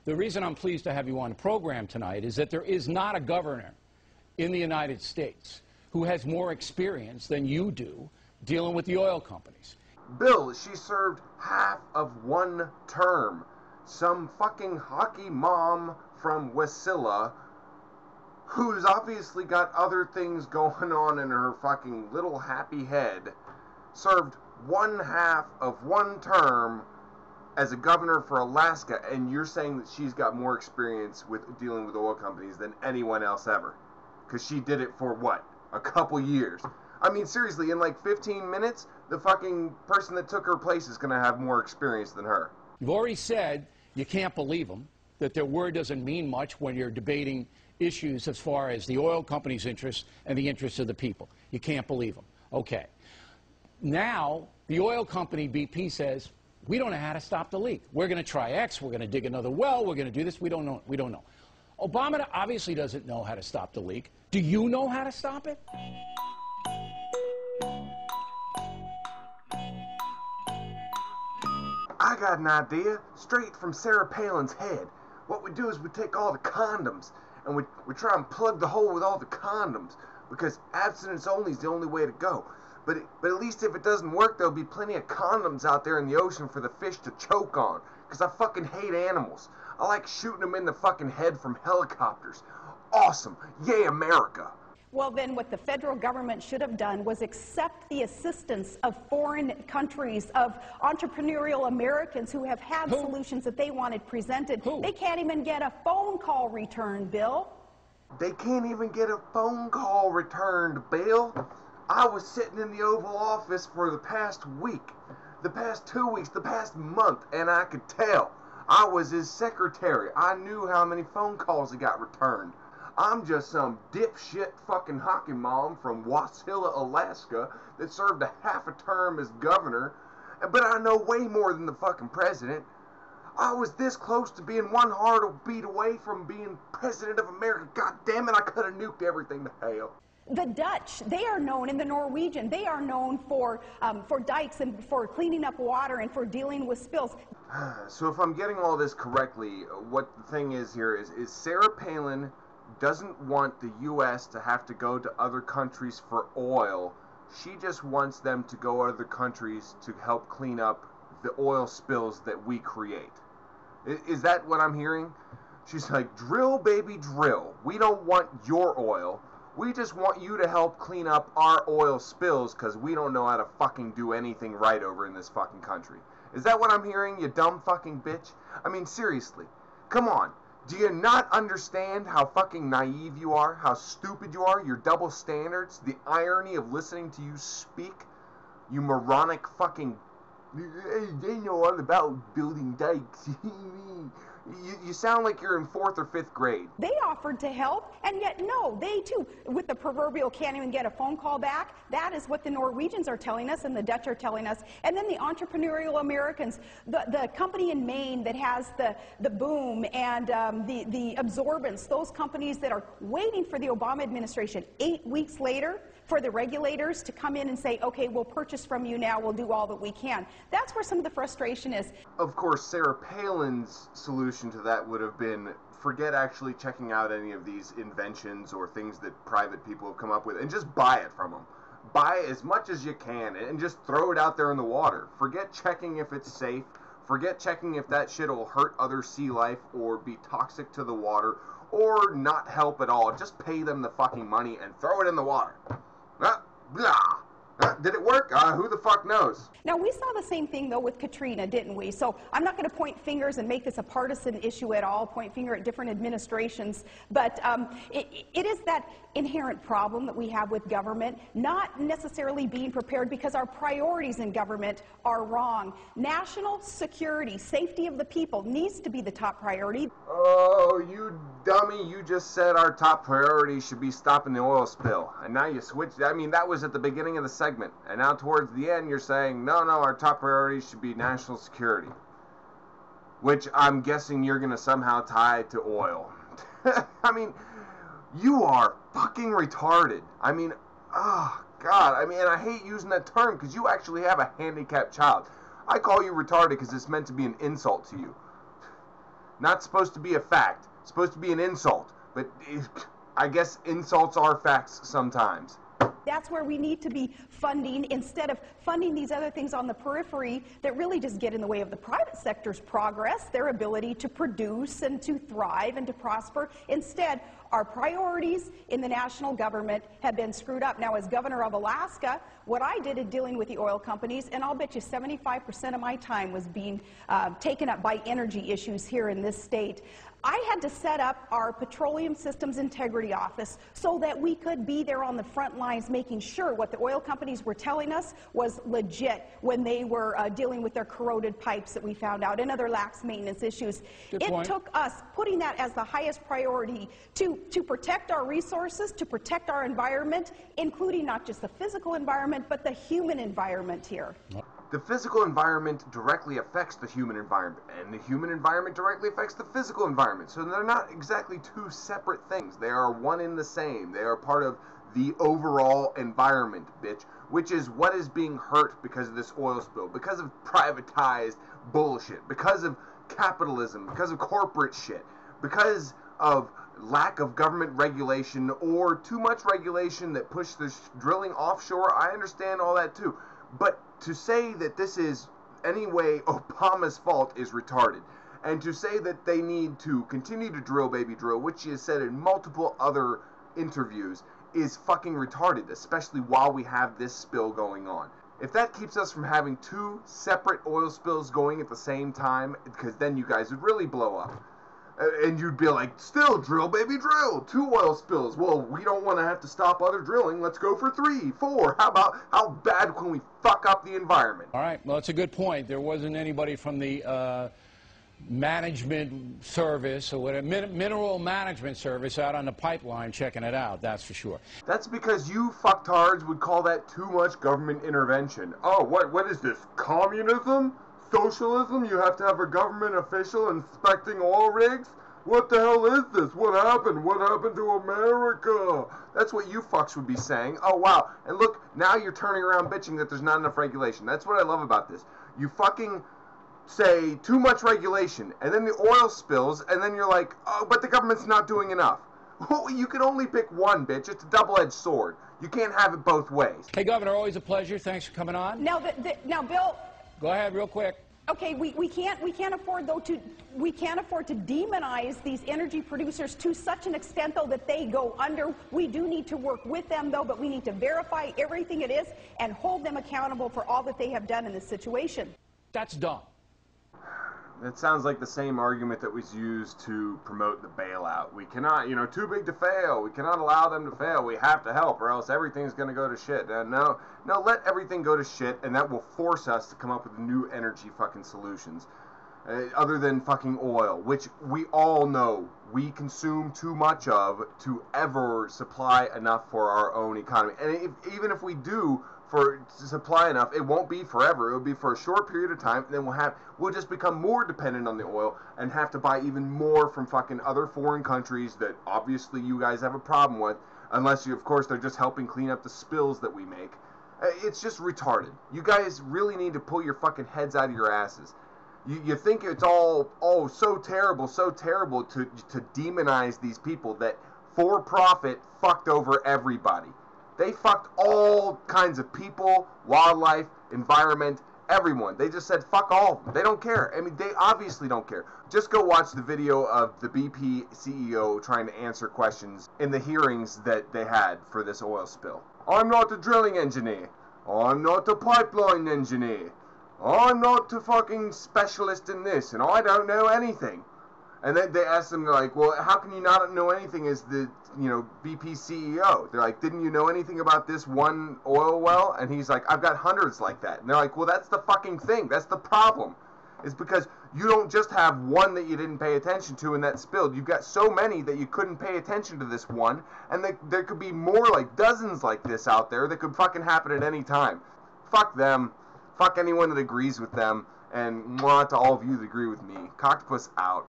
The reason I'm pleased to have you on the program tonight is that there is not a governor in the United States who has more experience than you do dealing with the oil companies. Bill, she served half of one term. Some fucking hockey mom from Wasilla, who's obviously got other things going on in her fucking little happy head, served one half of one term as a governor for Alaska, and you're saying that she's got more experience with dealing with oil companies than anyone else ever. Because she did it for, what, a couple years? I mean, seriously, in like 15 minutes, the fucking person that took her place is going to have more experience than her. You've already said you can't believe them, that their word doesn't mean much when you're debating issues as far as the oil company's interests and the interests of the people. You can't believe them. Okay. Now, the oil company, BP, says, we don't know how to stop the leak. We're going to try X. We're going to dig another well. We're going to do this. We don't know. We don't know. Obama obviously doesn't know how to stop the leak. Do you know how to stop it? I got an idea straight from Sarah Palin's head. What we do is we take all the condoms and we try and plug the hole with all the condoms, because abstinence only is the only way to go. But at least if it doesn't work, there'll be plenty of condoms out there in the ocean for the fish to choke on. Because I fucking hate animals. I like shooting them in the fucking head from helicopters. Awesome. Yay, America. Well, then what the federal government should have done was accept the assistance of foreign countries, of entrepreneurial Americans who have had solutions that they wanted presented. They can't even get a phone call returned, Bill. They can't even get a phone call returned, Bill. I was sitting in the Oval Office for the past week, the past 2 weeks, the past month, and I could tell. I was his secretary. I knew how many phone calls he got returned. I'm just some dipshit fucking hockey mom from Wasilla, Alaska that served a half a term as governor, but I know way more than the fucking president. I was this close to being one heartbeat away from being president of America. God damn it, I could have nuked everything to hell. The Dutch, they are known, in the Norwegian, they are known for dikes and for cleaning up water and for dealing with spills. So if I'm getting all this correctly, what the thing is here is Sarah Palin doesn't want the U.S. to have to go to other countries for oil. She just wants them to go to other countries to help clean up the oil spills that we create. Is that what I'm hearing? She's like, drill, baby, drill. We don't want your oil. We just want you to help clean up our oil spills because we don't know how to fucking do anything right over in this fucking country. Is that what I'm hearing, you dumb fucking bitch? I mean, seriously. Come on. Do you not understand how fucking naive you are? How stupid you are? Your double standards? The irony of listening to you speak? You moronic fucking... They know all about building dikes. You sound like you're in 4th or 5th grade. They offered to help, and yet no, they too, with the proverbial can't even get a phone call back. That is what the Norwegians are telling us and the Dutch are telling us. And then the entrepreneurial Americans, the company in Maine that has the boom and the absorbents, those companies that are waiting for the Obama administration 8 weeks later for the regulators to come in and say, okay, we'll purchase from you now, we'll do all that we can. That's where some of the frustration is. Of course, Sarah Palin's solution to that would have been forget actually checking out any of these inventions or things that private people have come up with and just buy it from them. Buy as much as you can and just throw it out there in the water. Forget checking if it's safe. Forget checking if that shit will hurt other sea life or be toxic to the water or not help at all. Just pay them the fucking money and throw it in the water. Blah. Did it work? Who the fuck knows? Now, we saw the same thing, though, with Katrina, didn't we? So I'm not going to point fingers and make this a partisan issue at all, point finger at different administrations, but it is that inherent problem that we have with government, not necessarily being prepared because our priorities in government are wrong. National security, safety of the people needs to be the top priority. Oh, you dummy, you just said our top priority should be stopping the oil spill, and now you switched. I mean, that was at the beginning of the segment, and now towards the end you're saying, no, our top priority should be national security, which I'm guessing you're going to somehow tie to oil. I mean, you are fucking retarded. I mean, oh, God. I mean, I hate using that term because you actually have a handicapped child. I call you retarded because it's meant to be an insult to you. Not supposed to be a fact. It's supposed to be an insult. But I guess insults are facts sometimes. That's where we need to be funding, instead of funding these other things on the periphery that really just get in the way of the private sector's progress, their ability to produce and to thrive and to prosper. Instead, our priorities in the national government have been screwed up. Now, as governor of Alaska, what I did in dealing with the oil companies, and I'll bet you 75% of my time was being taken up by energy issues here in this state. I had to set up our Petroleum Systems Integrity Office so that we could be there on the front lines making sure what the oil companies were telling us was legit when they were dealing with their corroded pipes that we found out and other lax maintenance issues. It took us putting that as the highest priority to protect our resources, to protect our environment, including not just the physical environment, but the human environment here. The physical environment directly affects the human environment, and the human environment directly affects the physical environment. So they're not exactly two separate things. They are one and the same. They are part of the overall environment, bitch, which is what is being hurt because of this oil spill, because of privatized bullshit, because of capitalism, because of corporate shit, because of lack of government regulation or too much regulation that pushed the drilling offshore. I understand all that too. But to say that this is any way Obama's fault is retarded. And to say that they need to continue to drill, baby drill, which he has said in multiple other interviews, is fucking retarded, especially while we have this spill going on. If that keeps us from having two separate oil spills going at the same time, because then you guys would really blow up. And you'd be like, still drill, baby, drill. 2 oil spills. Well, we don't want to have to stop other drilling. Let's go for 3, 4. How bad can we fuck up the environment? All right. Well, it's a good point. There wasn't anybody from the management service or whatever, mineral management service out on the pipeline checking it out. That's for sure. That's because you fucktards would call that too much government intervention. Oh, what is this? Communism? Socialism? You have to have a government official inspecting oil rigs? What the hell is this? What happened? What happened to America? That's what you fucks would be saying. Oh, wow. And look, now you're turning around bitching that there's not enough regulation. That's what I love about this. You fucking say too much regulation, and then the oil spills, and then you're like, oh, but the government's not doing enough. You can only pick one, bitch. It's a double-edged sword. You can't have it both ways. Hey, Governor, always a pleasure. Thanks for coming on. Now, Bill. Go ahead, real quick. Okay, we can't afford to demonize these energy producers to such an extent though that they go under. We do need to work with them though, but we need to verify everything it is and hold them accountable for all that they have done in this situation. That's dumb. It sounds like the same argument that was used to promote the bailout. We cannot, too big to fail. We cannot allow them to fail. We have to help or else everything's going to go to shit. No, let everything go to shit, and that will force us to come up with new energy fucking solutions. Other than fucking oil, which we all know we consume too much of to ever supply enough for our own economy. And even if we do to supply enough, it won't be forever. It'll be for a short period of time, and then we'll just become more dependent on the oil and have to buy even more from fucking other foreign countries that obviously you guys have a problem with, unless of course they're just helping clean up the spills that we make. It's just retarded. You guys really need to pull your fucking heads out of your asses. You think it's all so terrible to demonize these people that for profit fucked over everybody. They fucked all kinds of people, wildlife, environment, everyone. They just said fuck all of them. They don't care. I mean, they obviously don't care. Just go watch the video of the BP CEO trying to answer questions in the hearings that they had for this oil spill. I'm not a drilling engineer. I'm not a pipeline engineer. I'm not a fucking specialist in this, and I don't know anything. And then they asked him, like, well, how can you not know anything as the, BP CEO? They're like, didn't you know anything about this one oil well? And he's like, I've got hundreds like that. And they're like, well, that's the fucking thing. That's the problem. It's because you don't just have one that you didn't pay attention to and that spilled. You've got so many that you couldn't pay attention to this one. And there could be more, like dozens like this out there that could fucking happen at any time. Fuck them. Fuck anyone that agrees with them. And to all of you that agree with me. Coctopus out.